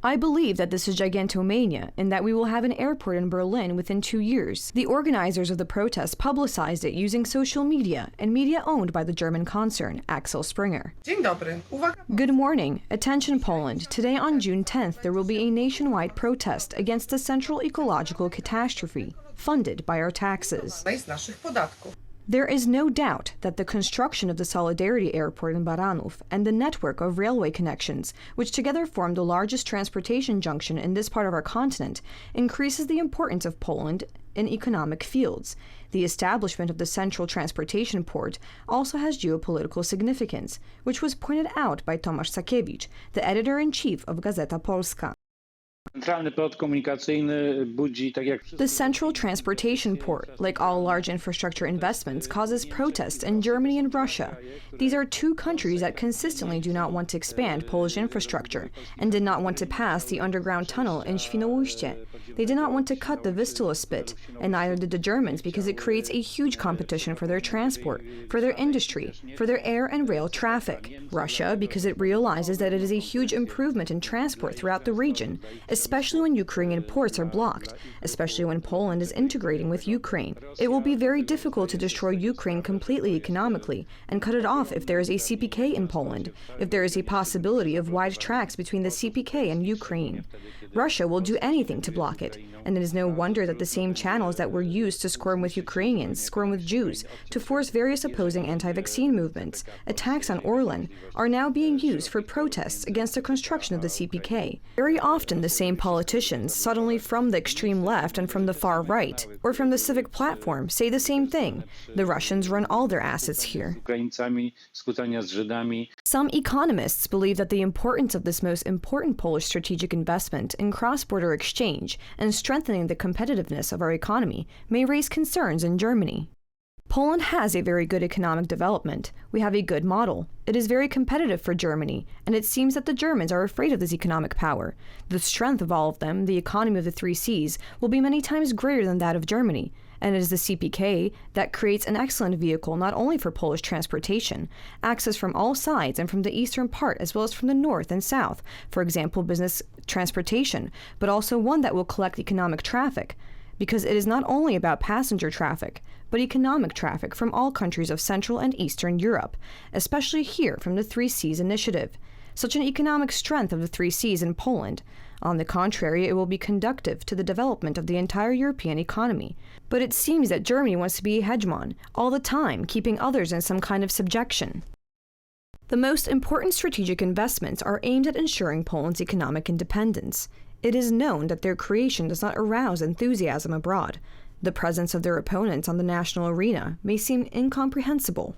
I believe that this is gigantomania and that we will have an airport in Berlin within 2 years. The organizers of the protest publicized it using social media and media owned by the German concern, Axel Springer. Dzień dobry. Good morning. Attention Poland. Today on June 10th, there will be a nationwide protest against the central ecological catastrophe, funded by our taxes. Z naszych podatków. There is no doubt that the construction of the Solidarity Airport in Baranów and the network of railway connections, which together form the largest transportation junction in this part of our continent, increases the importance of Poland in economic fields. The establishment of the central transportation port also has geopolitical significance, which was pointed out by Tomasz Sakiewicz, the editor-in-chief of Gazeta Polska. The central transportation port, like all large infrastructure investments, causes protests in Germany and Russia. These are two countries that consistently do not want to expand Polish infrastructure and did not want to pass the underground tunnel in Świnoujście. They did not want to cut the Vistula spit, and neither did the Germans because it creates a huge competition for their transport, for their industry, for their air and rail traffic. Russia because it realizes that it is a huge improvement in transport throughout the region, especially when Ukrainian ports are blocked, especially when Poland is integrating with Ukraine. It will be very difficult to destroy Ukraine completely economically and cut it off if there is a CPK in Poland, if there is a possibility of wide tracks between the CPK and Ukraine. Russia will do anything to block it, and it is no wonder that the same channels that were used to squirm with Ukrainians, squirm with Jews, to force various opposing anti-vaccine movements, attacks on Orlan, are now being used for protests against the construction of the CPK. Very often the same politicians, suddenly from the extreme left and from the far right, or from the civic platform, say the same thing. The Russians run all their assets here. Some economists believe that the importance of this most important Polish strategic investment in cross-border exchange and strengthening the competitiveness of our economy may raise concerns in Germany. Poland has a very good economic development. We have a good model. It is very competitive for Germany, and it seems that the Germans are afraid of this economic power. The strength of all of them, the economy of the three Cs, will be many times greater than that of Germany, and it is the CPK that creates an excellent vehicle not only for Polish transportation, access from all sides and from the eastern part as well as from the north and south, for example, business transportation, but also one that will collect economic traffic, because it is not only about passenger traffic, but economic traffic from all countries of Central and Eastern Europe, especially here from the Three Cs initiative. Such an economic strength of the Three Cs in Poland. On the contrary, it will be conducive to the development of the entire European economy. But it seems that Germany wants to be a hegemon, all the time, keeping others in some kind of subjection. The most important strategic investments are aimed at ensuring Poland's economic independence. It is known that their creation does not arouse enthusiasm abroad. The presence of their opponents on the national arena may seem incomprehensible.